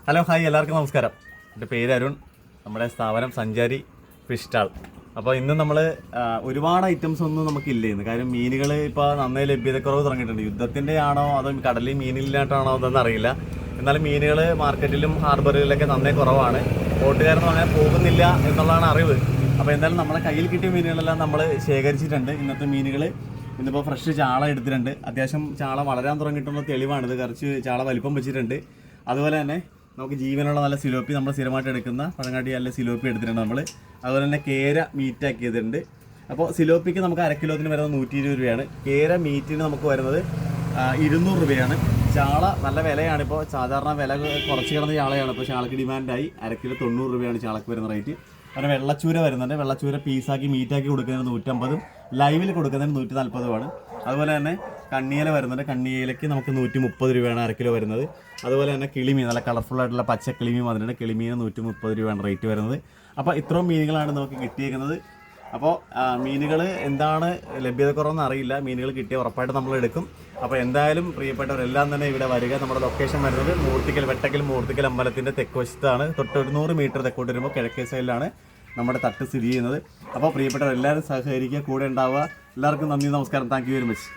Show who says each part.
Speaker 1: Hello hi എല്ലാവർക്കും നമസ്കാരം. എൻ്റെ പേര് അരുൺ. നമ്മുടെ സ്ഥാപനം സഞ്ചാരി ഫിഷ് സ്റ്റാൾ. അപ്പോൾ ഇന്ന് നമ്മൾ ഒരുപാട് ഐറ്റംസ് ഒന്നും നമുക്കില്ല ഇന്ന്. കാര്യം മീനുകൾ ഇപ്പോൾ നന്നായി ലഭ്യതക്കുറവ് തുടങ്ങിയിട്ടുണ്ട്. യുദ്ധത്തിൻ്റെ ആണോ അതോ കടലിൽ മീനില്ലാട്ടാണോ അതൊന്നും അറിയില്ല. എന്നാലും മീനുകൾ മാർക്കറ്റിലും ഹാർബറുകളിലൊക്കെ നന്നേ കുറവാണ്. ബോട്ടുകാരെന്ന് പറഞ്ഞാൽ പോകുന്നില്ല എന്നുള്ളതാണ് അറിവ്. അപ്പോൾ എന്തായാലും നമ്മുടെ കയ്യിൽ കിട്ടിയ മീനുകളെല്ലാം നമ്മൾ ശേഖരിച്ചിട്ടുണ്ട്. ഇന്നത്തെ മീനുകൾ ഇന്നിപ്പോൾ ഫ്രഷ് ചാള എടുത്തിട്ടുണ്ട്. അത്യാവശ്യം ചാള വളരാൻ തുടങ്ങിയിട്ടുള്ള തെളിവാണിത്. കുറച്ച് ചാള വലിപ്പം വെച്ചിട്ടുണ്ട്. അതുപോലെ തന്നെ നമുക്ക് ജീവനുള്ള നല്ല സിലോപ്പി, നമ്മൾ സ്ഥിരമായിട്ട് എടുക്കുന്ന പഴങ്ങാട്ടി നല്ല സിലോപ്പി എടുത്തിട്ടുണ്ട് നമ്മൾ. അതുപോലെ തന്നെ കേര മീറ്റാക്കിയതുണ്ട്. അപ്പോൾ സിലോപ്പിക്ക് നമുക്ക് അരക്കിലോത്തിന് വരുന്നത് 120 രൂപയാണ്. കേര മീറ്റിന് നമുക്ക് വരുന്നത് 200 രൂപയാണ്. ചാള നല്ല വിലയാണിപ്പോൾ. സാധാരണ വില കുറച്ച് കിടന്ന ചാളയാണ് ഇപ്പോൾ ചാളക്ക് ഡിമാൻഡായി. അരക്കിലോ 90 രൂപയാണ് ചാളക്ക് വരുന്ന റേറ്റ്. അങ്ങനെ വെള്ളച്ചൂര വരുന്നുണ്ട്. വെള്ളച്ചൂര പീസാക്കി മീറ്റാക്കി കൊടുക്കുന്നതിന് 150, ലൈവിൽ കൊടുക്കുന്നതിന് 140. അതുപോലെ തന്നെ കണ്ണിയില വരുന്നുണ്ട്. കണ്ണിയിലയ്ക്ക് നമുക്ക് 130 രൂപയാണ് അരക്കിലോ വരുന്നത്. അതുപോലെ തന്നെ കിളിമീൻ, നല്ല കളർഫുൾ ആയിട്ടുള്ള പച്ച കിളിമീൻ വന്നിട്ടുണ്ട്. കിളിമീന് 130 രൂപയാണ് റേറ്റ് വരുന്നത്. അപ്പോൾ ഇത്രയും മീനുകളാണ് നമുക്ക് കിട്ടിയേക്കുന്നത്. അപ്പോൾ മീനുകൾ എന്താണ് ലഭ്യത കുറവെന്ന് അറിയില്ല. മീനുകൾ കിട്ടിയ ഉറപ്പായിട്ട് നമ്മൾ എടുക്കും. അപ്പോൾ എന്തായാലും പ്രിയപ്പെട്ടവരെല്ലാം തന്നെ ഇവിടെ വരിക. നമ്മുടെ ലൊക്കേഷൻ വരുന്നത് വെട്ടക്കൽ മൂർത്തിക്കൽ അമ്പലത്തിൻ്റെ തെക്കുവശത്താണ്. തൊട്ട് 100 മീറ്റർ തെക്കോട്ട് വരുമ്പോൾ കിഴക്കേ സൈഡിലാണ് നമ്മുടെ തട്ട് സ്ഥിതി ചെയ്യുന്നത്. അപ്പോൾ പ്രിയപ്പെട്ടവരെല്ലാവരും സഹകരിക്കുക, കൂടെ ഉണ്ടാവുക. എല്ലാവർക്കും നന്ദി, നമസ്കാരം. Thank you very much.